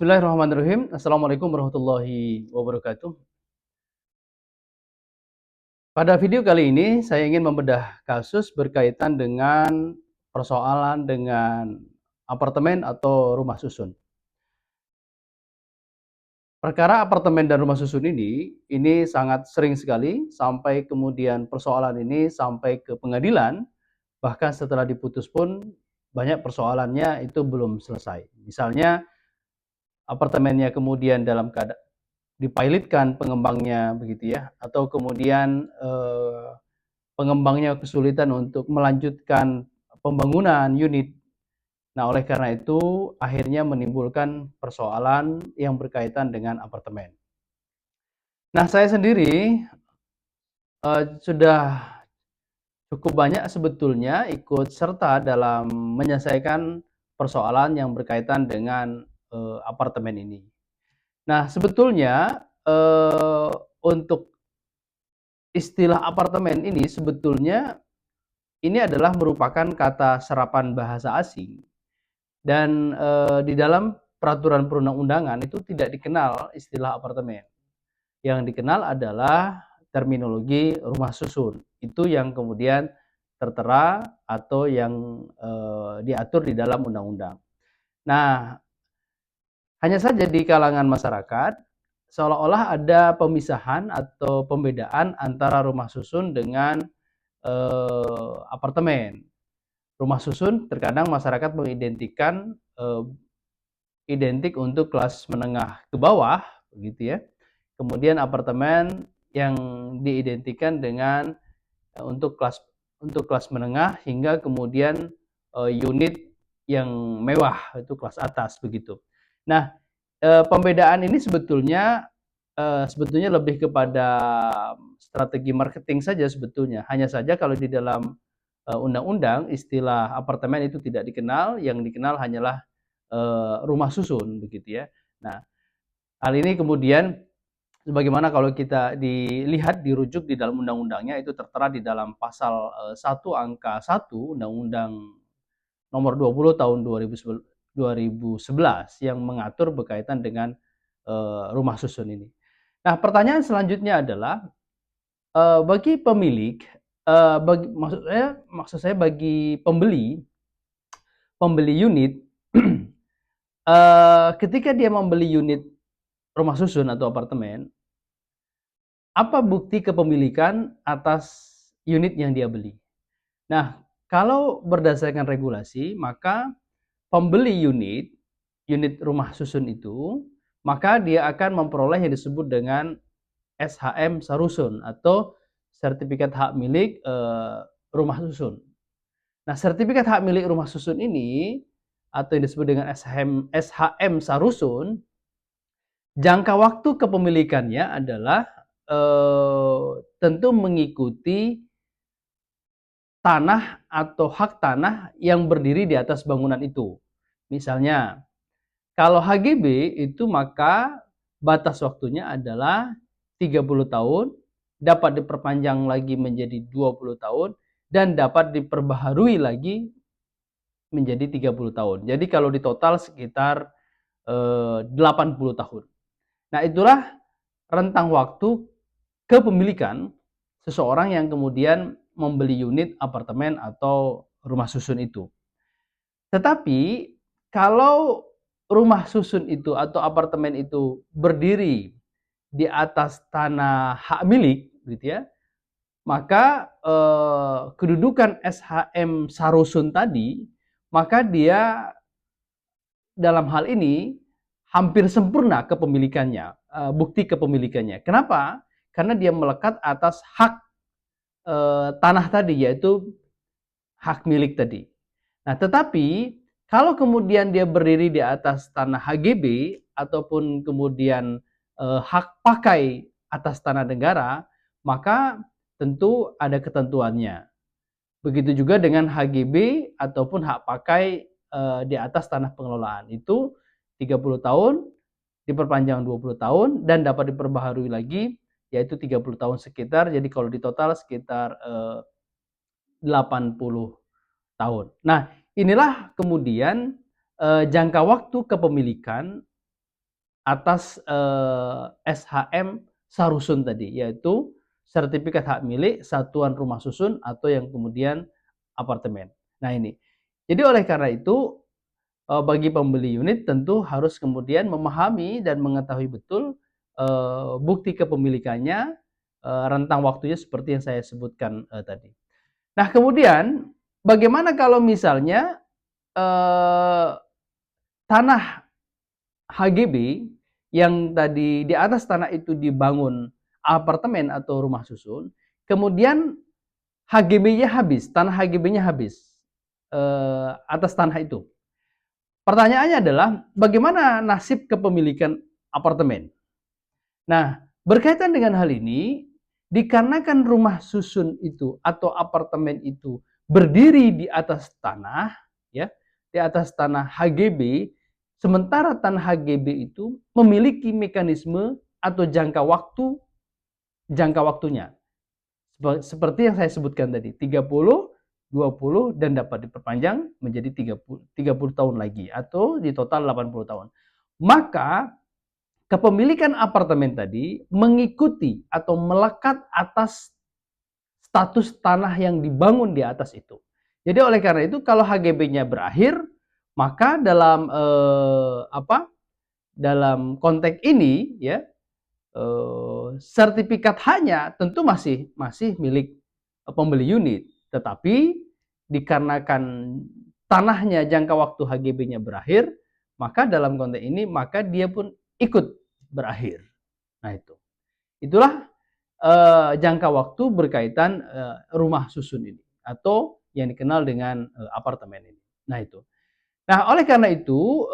Bismillahirrahmanirrahim. Assalamualaikum warahmatullahi wabarakatuh. Pada video kali ini saya ingin membedah kasus berkaitan dengan persoalan dengan apartemen atau rumah susun. Perkara apartemen dan rumah susun ini sangat sering sekali sampai kemudian persoalan ini sampai ke pengadilan, bahkan setelah diputus pun banyak persoalannya itu belum selesai. Misalnya apartemennya kemudian dalam keadaan dipilotkan pengembangnya begitu ya, atau kemudian pengembangnya kesulitan untuk melanjutkan pembangunan unit. Nah, oleh karena itu akhirnya menimbulkan persoalan yang berkaitan dengan apartemen. Nah, saya sendiri sudah cukup banyak sebetulnya ikut serta dalam menyelesaikan persoalan yang berkaitan dengan apartemen ini. Nah, sebetulnya untuk istilah apartemen ini sebetulnya ini adalah merupakan kata serapan bahasa asing dan di dalam peraturan perundang-undangan itu tidak dikenal istilah apartemen. Yang dikenal adalah terminologi rumah susun. Itu yang kemudian tertera atau yang diatur di dalam undang-undang. Nah, hanya saja di kalangan masyarakat seolah-olah ada pemisahan atau pembedaan antara rumah susun dengan apartemen. Rumah susun terkadang masyarakat mengidentikan identik untuk kelas menengah ke bawah, begitu ya. Kemudian apartemen yang diidentikan dengan untuk kelas menengah hingga kemudian unit yang mewah itu kelas atas begitu. Nah, pembedaan ini sebetulnya lebih kepada strategi marketing saja sebetulnya. Hanya saja kalau di dalam undang-undang istilah apartemen itu tidak dikenal, yang dikenal hanyalah rumah susun begitu ya. Nah, hal ini kemudian sebagaimana kalau kita dilihat dirujuk di dalam undang-undangnya itu tertera di dalam pasal 1 angka 1 Undang-Undang nomor 20 tahun 2011 yang mengatur berkaitan dengan rumah susun ini. Nah, pertanyaan selanjutnya adalah bagi pemilik, maksud saya bagi pembeli unit, ketika dia membeli unit rumah susun atau apartemen, apa bukti kepemilikan atas unit yang dia beli? Nah, kalau berdasarkan regulasi, maka pembeli unit rumah susun itu, maka dia akan memperoleh yang disebut dengan SHM Sarusun atau sertifikat hak milik rumah susun. Nah, sertifikat hak milik rumah susun ini atau yang disebut dengan SHM Sarusun, jangka waktu kepemilikannya adalah tentu mengikuti tanah atau hak tanah yang berdiri di atas bangunan itu. Misalnya, kalau HGB itu maka batas waktunya adalah 30 tahun, dapat diperpanjang lagi menjadi 20 tahun, dan dapat diperbaharui lagi menjadi 30 tahun. Jadi kalau di total sekitar 80 tahun. Nah, itulah rentang waktu kepemilikan seseorang yang kemudian membeli unit apartemen atau rumah susun itu. Tetapi kalau rumah susun itu atau apartemen itu berdiri di atas tanah hak milik, gitu ya, maka kedudukan SHM Sarusun tadi, maka dia dalam hal ini hampir sempurna kepemilikannya, bukti kepemilikannya. Kenapa? Karena dia melekat atas hak tanah tadi, yaitu hak milik tadi. Nah, tetapi kalau kemudian dia berdiri di atas tanah HGB ataupun kemudian hak pakai atas tanah negara, maka tentu ada ketentuannya. Begitu juga dengan HGB ataupun hak pakai di atas tanah pengelolaan. Itu 30 tahun, diperpanjang 20 tahun, dan dapat diperbaharui lagi, yaitu 30 tahun sekitar. Jadi kalau di total sekitar 80 tahun. Nah, inilah kemudian jangka waktu kepemilikan atas SHM Sarusun tadi, yaitu sertifikat hak milik satuan rumah susun atau yang kemudian apartemen. Nah ini, jadi oleh karena itu bagi pembeli unit tentu harus kemudian memahami dan mengetahui betul bukti kepemilikannya, rentang waktunya seperti yang saya sebutkan tadi. Nah kemudian bagaimana kalau misalnya tanah HGB yang tadi di atas tanah itu dibangun apartemen atau rumah susun, kemudian HGB-nya habis, tanah HGB-nya habis atas tanah itu. Pertanyaannya adalah bagaimana nasib kepemilikan apartemen? Nah, berkaitan dengan hal ini, dikarenakan rumah susun itu atau apartemen itu berdiri di atas tanah, ya, di atas tanah HGB, sementara tanah HGB itu memiliki mekanisme atau jangka waktunya. Seperti yang saya sebutkan tadi, 30, 20 dan dapat diperpanjang menjadi 30 tahun lagi atau di total 80 tahun. Maka kepemilikan apartemen tadi mengikuti atau melekat atas status tanah yang dibangun di atas itu. Jadi oleh karena itu kalau HGB-nya berakhir, maka dalam konteks ini ya sertifikat haknya tentu masih milik pembeli unit, tetapi dikarenakan tanahnya jangka waktu HGB-nya berakhir, maka dalam konteks ini maka dia pun ikut berakhir. Nah itulah jangka waktu berkaitan rumah susun ini atau yang dikenal dengan apartemen ini. Nah itu. Nah oleh karena itu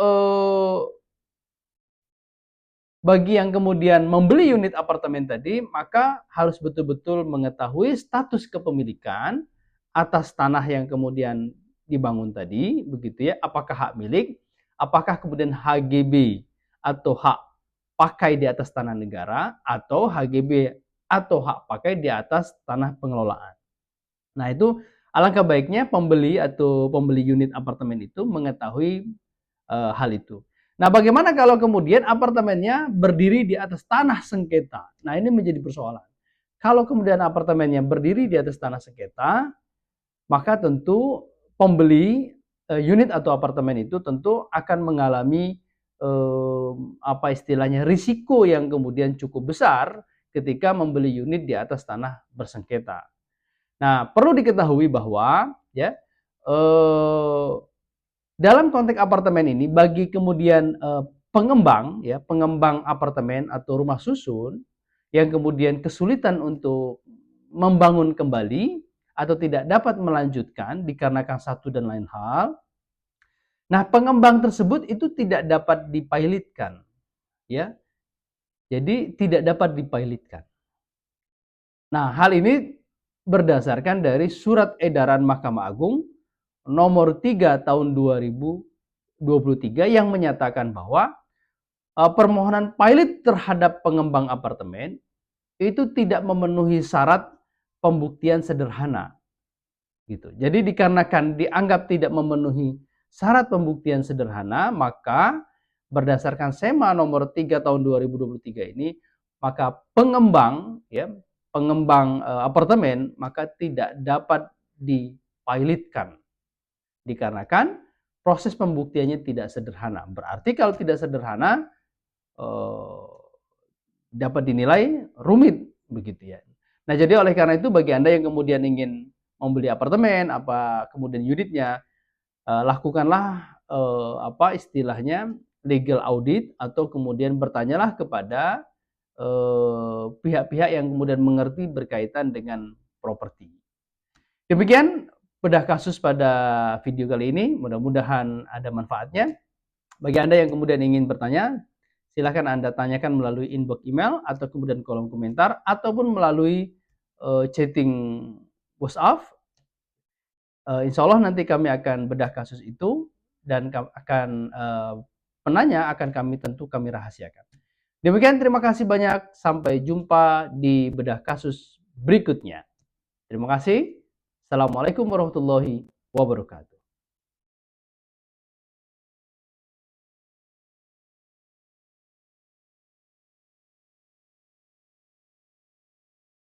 bagi yang kemudian membeli unit apartemen tadi, maka harus betul-betul mengetahui status kepemilikan atas tanah yang kemudian dibangun tadi, begitu ya. Apakah hak milik, apakah kemudian HGB atau hak pakai di atas tanah negara, atau HGB atau hak pakai di atas tanah pengelolaan. Nah itu alangkah baiknya pembeli atau pembeli unit apartemen itu mengetahui hal itu. Nah, bagaimana kalau kemudian apartemennya berdiri di atas tanah sengketa? Nah, ini menjadi persoalan. Kalau kemudian apartemennya berdiri di atas tanah sengketa, maka tentu pembeli unit atau apartemen itu tentu akan mengalami apa istilahnya risiko yang kemudian cukup besar ketika membeli unit di atas tanah bersengketa. Nah, perlu diketahui bahwa ya dalam konteks apartemen ini bagi kemudian pengembang apartemen atau rumah susun yang kemudian kesulitan untuk membangun kembali atau tidak dapat melanjutkan dikarenakan satu dan lain hal. Nah, pengembang tersebut itu tidak dapat dipilotkan, ya. Jadi tidak dapat dipilotkan. Nah, hal ini berdasarkan dari surat edaran Mahkamah Agung nomor 3 tahun 2023 yang menyatakan bahwa permohonan pilot terhadap pengembang apartemen itu tidak memenuhi syarat pembuktian sederhana gitu. Jadi dikarenakan dianggap tidak memenuhi syarat pembuktian sederhana, maka berdasarkan SEMA nomor 3 tahun 2023 ini, maka pengembang apartemen maka tidak dapat dipilotkan dikarenakan proses pembuktiannya tidak sederhana. Berarti kalau tidak sederhana dapat dinilai rumit begitu ya. Nah, jadi oleh karena itu bagi Anda yang kemudian ingin membeli apartemen apa kemudian unitnya, lakukanlah apa istilahnya legal audit atau kemudian bertanyalah kepada pihak-pihak yang kemudian mengerti berkaitan dengan properti. Demikian bedah kasus pada video kali ini, mudah-mudahan ada manfaatnya. Bagi Anda yang kemudian ingin bertanya, silakan Anda tanyakan melalui inbox email atau kemudian kolom komentar ataupun melalui chatting WhatsApp. Insya Allah nanti kami akan bedah kasus itu dan akan penanya akan kami rahasiakan. Demikian, terima kasih banyak. Sampai jumpa di bedah kasus berikutnya. Terima kasih. Assalamualaikum warahmatullahi wabarakatuh.